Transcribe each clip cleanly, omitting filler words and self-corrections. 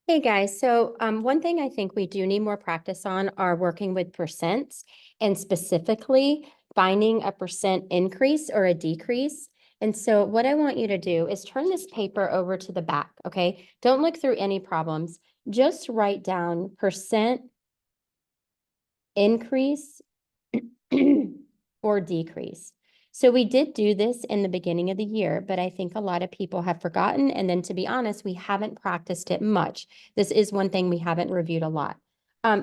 Hey guys, so one thing I think we do need more practice on are working with percents and specifically finding a percent increase or a decrease. And so what I want you to do is turn this paper over to the back, okay? Don't look through any problems. Just write down percent increase or decrease. So we did do this in the beginning of the year, but I think a lot of people have forgotten. And then to be honest, we haven't practiced it much. This is one thing we haven't reviewed a lot.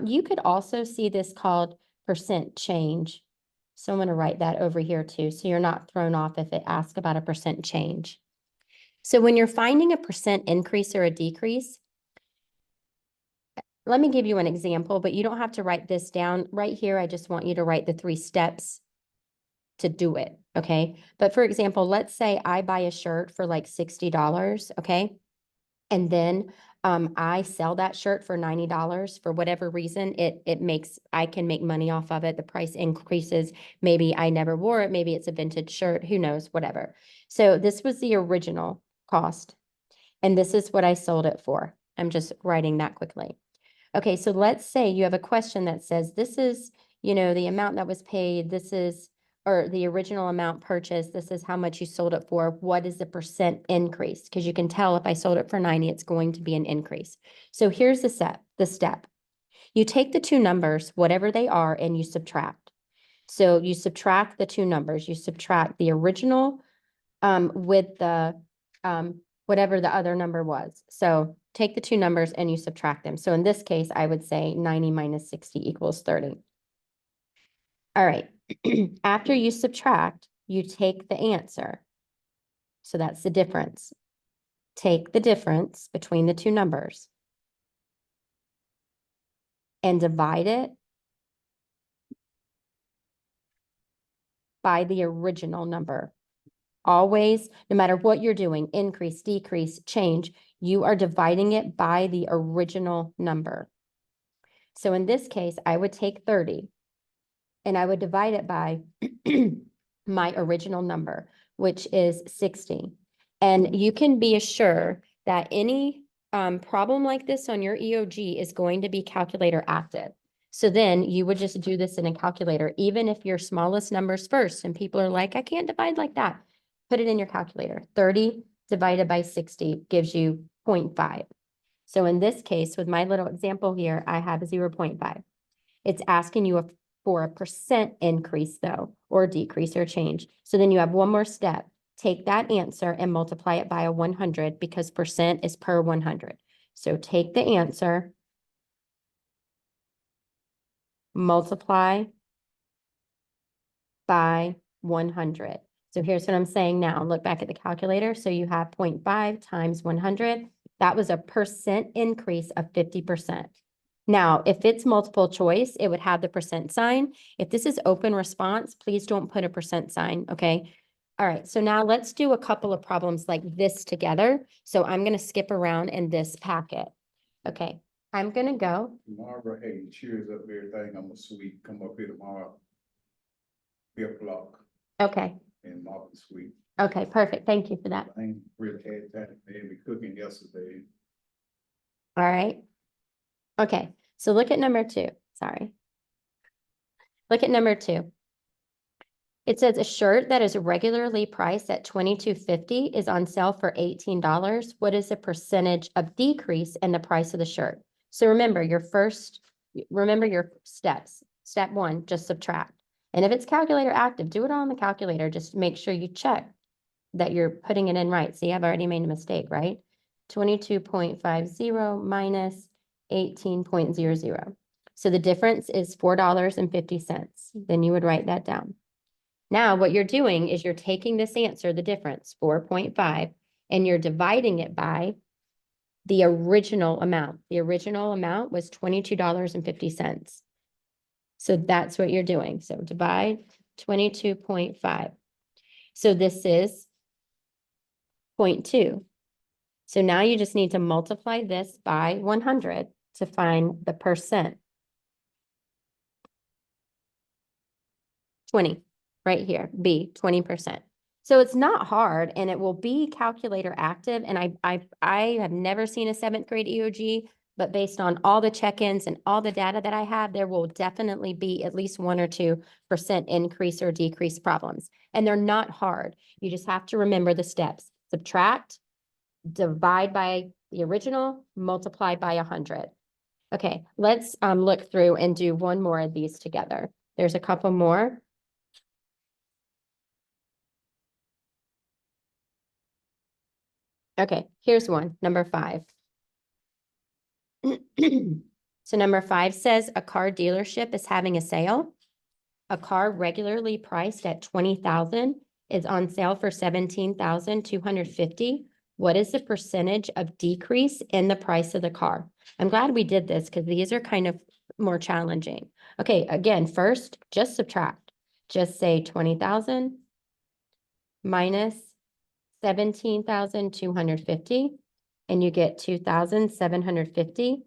You could also see this called percent change. So I'm going to write that over here too, so you're not thrown off if it asks about a percent change. So when you're finding a percent increase or a decrease, let me give you an example, but you don't have to write this down. Right here, I just want you to write the 3 steps to do it, okay? But for example, let's say I buy a shirt for like $60, okay? And then I sell that shirt for $90 for whatever reason. I can make money off of it. The price increases. Maybe I never wore it. Maybe it's a vintage shirt. Who knows? Whatever. So this was the original cost. And this is what I sold it for. I'm just writing that quickly. Okay, so let's say you have a question that says, this is, the amount that was paid, or the original amount purchased, this is how much you sold it for. What is the percent increase? Because you can tell if I sold it for 90, it's going to be an increase. So here's the step. You take the two numbers, whatever they are, and you subtract. So you subtract the two numbers. You subtract the original with the whatever the other number was. So take the two numbers and you subtract them. So in this case, I would say 90 minus 60 equals 30. All right. After you subtract, you take the answer. So that's the difference. Take the difference between the two numbers and divide it by the original number. Always, no matter what you're doing, increase, decrease, change, you are dividing it by the original number. So in this case, I would take 30 and I would divide it by my original number, which is 60. And you can be assured that any problem like this on your EOG is going to be calculator active. So then you would just do this in a calculator, even if your smallest number's first and people are like, I can't divide like that. Put it in your calculator. 30 divided by 60 gives you 0.5. So in this case, with my little example here, I have 0.5. It's asking you for a percent increase though, or decrease or change. So then you have one more step. Take that answer and multiply it by a 100 because percent is per 100. So take the answer, multiply by 100. So here's what I'm saying now. Look back at the calculator. So you have 0.5 times 100. That was a percent increase of 50%. Now, if it's multiple choice, it would have the percent sign. If this is open response, please don't put a percent sign, okay? All right, so now let's do a couple of problems like this together. So I'm going to skip around in this packet. Okay, I'm going to go. Tomorrow, hey, cheers up everything. I'm a sweet. Come up here tomorrow. 3 o'clock Okay, in Market Suite. okay, perfect. Thank you for that. I ain't really had time. They had me cooking yesterday. All right. Okay, so look at number 2. Sorry. Look at number 2. It says a shirt that is regularly priced at $22.50 is on sale for $18. What is the percentage of decrease in the price of the shirt? So remember your steps. Step 1, just subtract. And if it's calculator active, do it on the calculator. Just make sure you check that you're putting it in right. See, I've already made a mistake, right? 22.50 minus 18.00. So the difference is $4.50. Then you would write that down. Now what you're doing is you're taking this answer, the difference, 4.5, and you're dividing it by the original amount. The original amount was $22.50. So that's what you're doing. So divide 22.5. So this is 0.2. So now you just need to multiply this by 100 to find the percent. 20, right here, B, 20%. So it's not hard and it will be calculator active. And I have never seen a 7th grade EOG but based on all the check-ins and all the data that I have, there will definitely be at least 1 or 2% increase or decrease problems. And they're not hard. You just have to remember the steps. Subtract, divide by the original, multiply by 100. Okay, let's look through and do one more of these together. There's a couple more. Okay, here's one, number 5. So number 5 says a car dealership is having a sale. A car regularly priced at 20,000 is on sale for 17,250. What is the percentage of decrease in the price of the car? I'm glad we did this because these are kind of more challenging. Okay, again, first, just subtract. Just say 20,000 minus 17,250, and you get 2,750.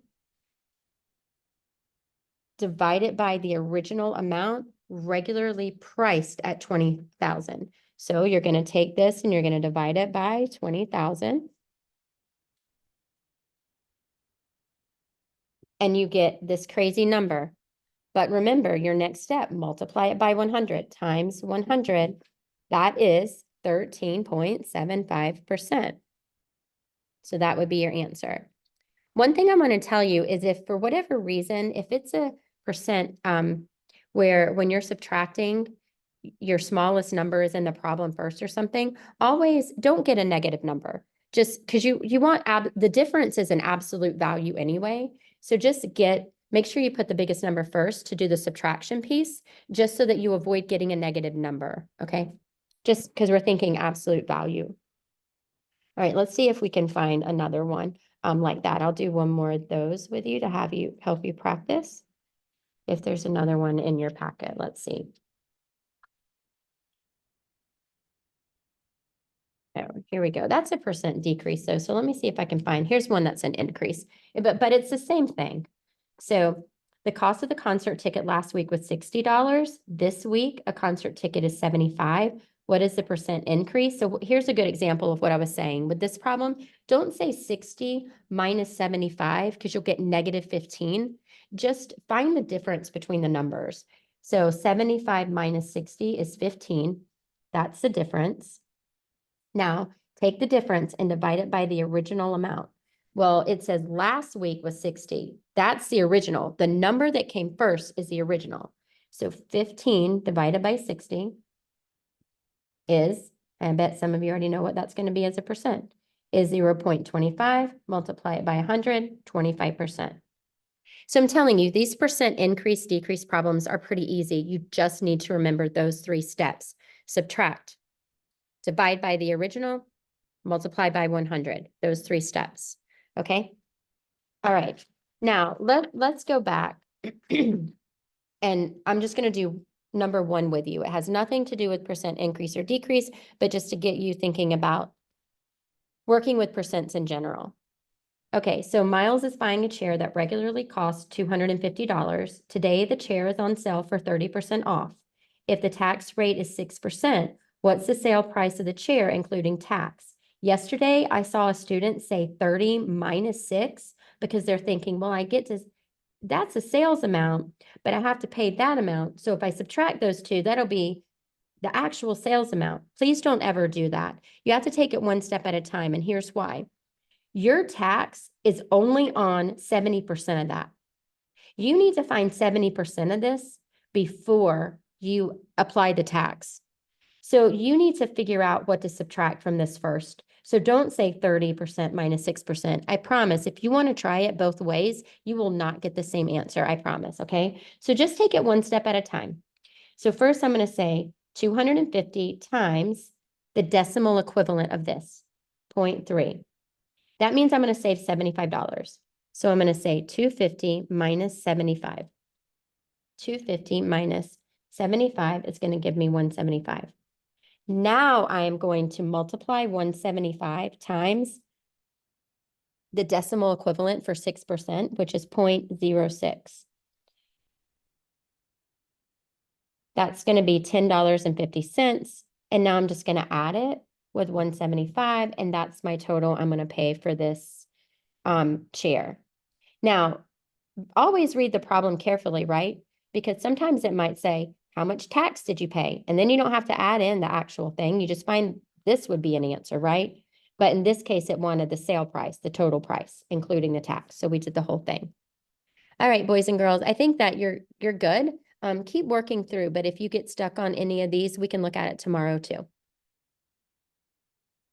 Divide it by the original amount regularly priced at 20,000. So you're going to take this and you're going to divide it by 20,000. And you get this crazy number. But remember, your next step, multiply it by 100 times 100. That is 13.75%. So that would be your answer. One thing I'm going to tell you is if for whatever reason, if it's a percent where when you're subtracting, your smallest number is in the problem first or something, always don't get a negative number. Just because you want the difference is an absolute value anyway. So just make sure you put the biggest number first to do the subtraction piece, just so that you avoid getting a negative number, okay? Just because we're thinking absolute value. All right, let's see if we can find another one like that. I'll do one more of those with you to help you practice. If there's another one in your packet, let's see. Oh, here we go. That's a percent decrease though. So let me see if I can find, here's one that's an increase, but it's the same thing. So the cost of the concert ticket last week was $60. This week, a concert ticket is $75. What is the percent increase? So here's a good example of what I was saying with this problem. Don't say 60 minus 75 because you'll get negative 15. Just find the difference between the numbers. So 75 minus 60 is 15. That's the difference. Now, take the difference and divide it by the original amount. Well, it says last week was 60. That's the original. The number that came first is the original. So 15 divided by 60 is, I bet some of you already know what that's going to be as a percent, is 0.25. Multiply it by 100, 25%. So I'm telling you, these percent increase, decrease problems are pretty easy. You just need to remember those 3 steps. Subtract, divide by the original, multiply by 100, those 3 steps, okay? All right, now let's go back and I'm just gonna do number 1 with you. It has nothing to do with percent increase or decrease, but just to get you thinking about working with percents in general. Okay, so Miles is buying a chair that regularly costs $250. Today, the chair is on sale for 30% off. If the tax rate is 6%, what's the sale price of the chair, including tax? Yesterday, I saw a student say 30 minus 6 because they're thinking, well, that's a sales amount, but I have to pay that amount. So if I subtract those two, that'll be the actual sales amount. Please don't ever do that. You have to take it one step at a time, and here's why. Your tax is only on 70% of that. You need to find 70% of this before you apply the tax. So you need to figure out what to subtract from this first. So don't say 30% minus 6%. I promise if you want to try it both ways, you will not get the same answer. I promise, okay? So just take it one step at a time. So first I'm going to say 250 times the decimal equivalent of this, 0.3. That means I'm going to save $75. So I'm going to say 250 minus 75. 250 minus 75 is going to give me 175. Now I am going to multiply 175 times the decimal equivalent for 6%, which is 0.06. That's going to be $10.50. And now I'm just going to add it with 175, and that's my total I'm going to pay for this chair. Now, always read the problem carefully, right? Because sometimes it might say, how much tax did you pay? And then you don't have to add in the actual thing. You just find this would be an answer, right? But in this case, it wanted the sale price, the total price, including the tax. So we did the whole thing. All right, boys and girls, I think that you're good. Keep working through, but if you get stuck on any of these, we can look at it tomorrow too.